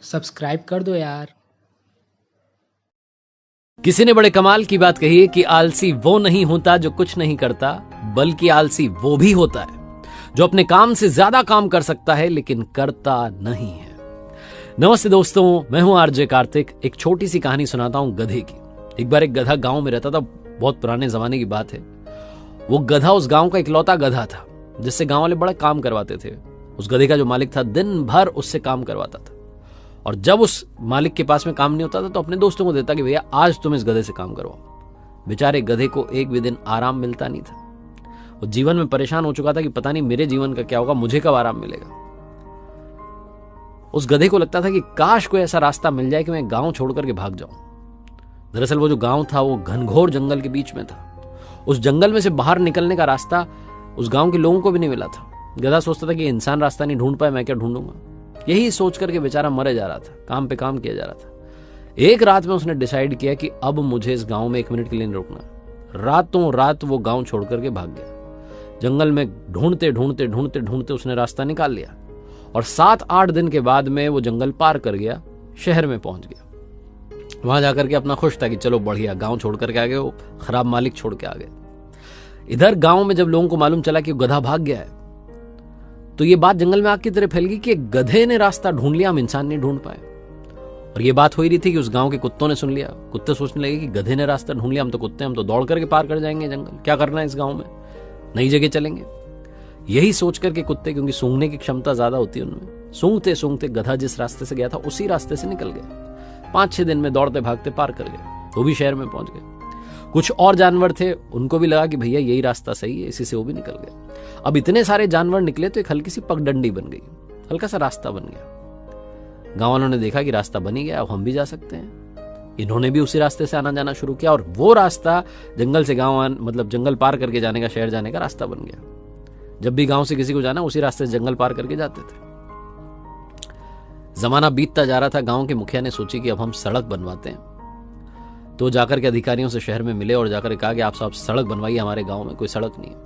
Subscribe कर दो यार। किसी ने बड़े कमाल की बात कही है कि आलसी वो नहीं होता जो कुछ नहीं करता, बल्कि आलसी वो भी होता है जो अपने काम से ज्यादा काम कर सकता है लेकिन करता नहीं है। नमस्ते दोस्तों, मैं हूं आरजे कार्तिक। एक छोटी सी कहानी सुनाता हूं गधे की। एक बार एक गधा गांव में रहता था। बहुत पुराने जमाने की बात है। वो गधा उस गांव का इकलौता गधा था जिससे गांव वाले बड़ा काम करवाते थे। उस गधे का जो मालिक था दिन भर उससे काम करवाता था, और जब उस मालिक के पास में काम नहीं होता था तो अपने दोस्तों को देता कि भैया आज तुम इस गधे से काम करवाओ। बेचारे गधे को एक भी दिन आराम मिलता नहीं था। वो जीवन में परेशान हो चुका था कि पता नहीं मेरे जीवन का क्या होगा, मुझे कब आराम मिलेगा। उस गधे को लगता था कि काश कोई ऐसा रास्ता मिल जाए कि मैं गांव छोड़ करके भाग जाऊं। दरअसल वो जो गांव था वो घनघोर जंगल के बीच में था। उस जंगल में से बाहर निकलने का रास्ता उस गांव के लोगों को भी नहीं मिला था। गधा सोचता था कि इंसान रास्ता नहीं ढूंढ पाए, मैं क्या ढूंढूंगा। यही सोच करके बेचारा मरे जा रहा था, काम पे काम किया जा रहा था। एक रात में उसने डिसाइड किया कि अब मुझे इस गांव में 1 मिनट के लिए नहीं रुकना। रातों रात वो गांव छोड़ करके भाग गया। जंगल में ढूंढते ढूंढते ढूंढते ढूंढते उसने रास्ता निकाल लिया, और 7-8 दिन के बाद में वो जंगल पार कर गया, शहर में पहुंच गया। वहां जाकर के अपना खुश था कि चलो बढ़िया, गांव छोड़ करके आ गए, वो खराब मालिक छोड़ के आ गए। इधर गांव में जब लोगों को मालूम चला कि गधा भाग गया है तो ये बात जंगल में आग की तरह फैल गई कि गधे ने रास्ता ढूंढ लिया, हम इंसान नहीं ढूंढ पाए। और ये बात हो ही रही थी कि उस गांव के कुत्तों ने सुन लिया। कुत्ते सोचने लगे कि गधे ने रास्ता ढूंढ लिया, हम तो कुत्ते, हम तो दौड़ करके पार कर जाएंगे जंगल, क्या करना है इस गांव में, नई जगह चलेंगे। यही सोच करके कुत्ते, क्योंकि सूंघने की क्षमता ज्यादा होती है उनमें, सूंघते सूंघते गधा जिस रास्ते से गया था उसी रास्ते से निकल गए। 5-6 दिन में दौड़ते भागते पार कर गए, वो भी शहर में पहुंच गए। कुछ और जानवर थे, उनको भी लगा कि भैया यही रास्ता सही है, इसी से वो भी निकल गए। अब इतने सारे जानवर निकले तो एक हल्की सी पगडंडी बन गई, हल्का सा रास्ता बन गया। गांव वालों ने देखा कि रास्ता बन ही गया, अब हम भी जा सकते हैं। इन्होंने भी उसी रास्ते से आना जाना शुरू किया, और वो रास्ता जंगल से गांव, मतलब जंगल पार करके जाने का, शहर जाने का रास्ता बन गया। जब भी गांव से किसी को जाना उसी रास्ते से जंगल पार करके जाते थे। जमाना बीतता जा रहा था। गांव के मुखिया ने सोची कि अब हम सड़क बनवाते हैं, तो जाकर के अधिकारियों से शहर में मिले और जाकर कहा कि आप साहब सड़क बनवाइए, हमारे गांव में कोई सड़क नहीं है।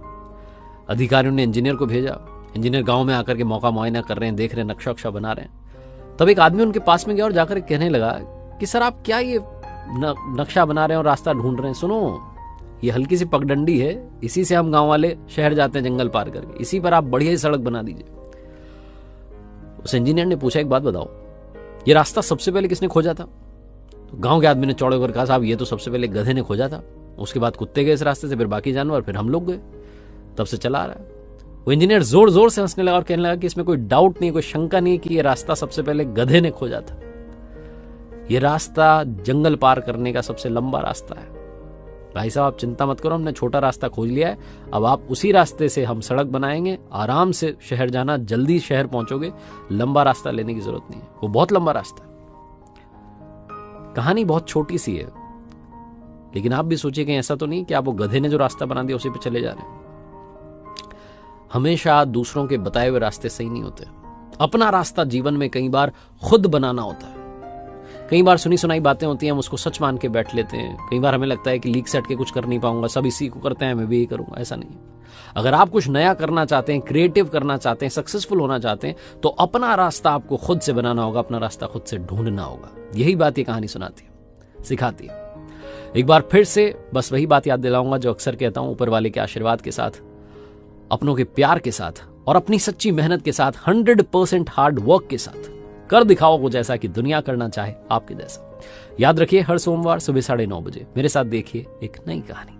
अधिकारियों ने इंजीनियर को भेजा। इंजीनियर गांव में आकर के मौका मुआयना कर रहे हैं, देख रहे हैं, नक्शा वक्शा बना रहे हैं। तब एक आदमी उनके पास में गया और जाकर कहने लगा कि सर आप क्या ये नक्शा बना रहे हैं और रास्ता ढूंढ रहे हैं, सुनो ये हल्की सी पगडंडी है, इसी से हम गांव वाले शहर जाते हैं जंगल पार करके, इसी पर आप बढ़िया ही सड़क बना दीजिए। उस इंजीनियर ने पूछा एक बात बताओ, ये रास्ता सबसे पहले किसने खोजा था? तो गांव के आदमी ने चौड़े होकर कहा साहब ये तो सबसे पहले गधे ने खोजा था, उसके बाद कुत्ते गए इस रास्ते से, फिर बाकी जानवर, फिर हम लोग गए, तब से चला आ रहा है। वो इंजीनियर जोर जोर से हंसने लगा और कहने लगा कि इसमें कोई डाउट नहीं, कोई शंका नहीं कि ये रास्ता सबसे पहले गधे ने खोजा था। ये रास्ता जंगल पार करने का सबसे लंबा रास्ता है। भाई साहब आप चिंता मत करो, हमने छोटा रास्ता खोज लिया है, अब आप उसी रास्ते से हम सड़क बनाएंगे, आराम से शहर जाना, जल्दी शहर पहुंचोगे, लंबा रास्ता लेने की जरूरत नहीं है। वो बहुत लंबा रास्ता है। कहानी बहुत छोटी सी है, लेकिन आप भी सोचिए कि ऐसा तो नहीं कि आप वो गधे ने जो रास्ता बना दिया उसी पे चले जा रहे हैं। हमेशा दूसरों के बताए हुए रास्ते सही नहीं होते। अपना रास्ता जीवन में कई बार खुद बनाना होता है। कई बार सुनी सुनाई बातें होती हैं, हम उसको सच मान के बैठ लेते हैं। कई बार हमें लगता है कि लीक सेट के कुछ कर नहीं पाऊंगा, सब इसी को करते हैं, मैं भी यही करूंगा। ऐसा नहीं। अगर आप कुछ नया करना चाहते हैं, क्रिएटिव करना चाहते हैं, सक्सेसफुल होना चाहते हैं, तो अपना रास्ता आपको खुद से बनाना होगा, अपना रास्ता खुद से ढूंढना होगा। यही बात ये कहानी सुनाती है, सिखाती है। एक बार फिर से बस वही बात याद दिलाऊंगा जो अक्सर कहता हूं, ऊपर वाले के आशीर्वाद के साथ, अपनों के प्यार के साथ और अपनी सच्ची मेहनत के साथ, 100% हार्ड वर्क के साथ कर दिखाओ वो जैसा कि दुनिया करना चाहे आपके जैसा। याद रखिए, हर सोमवार सुबह 9:30 बजे मेरे साथ देखिए एक नई कहानी।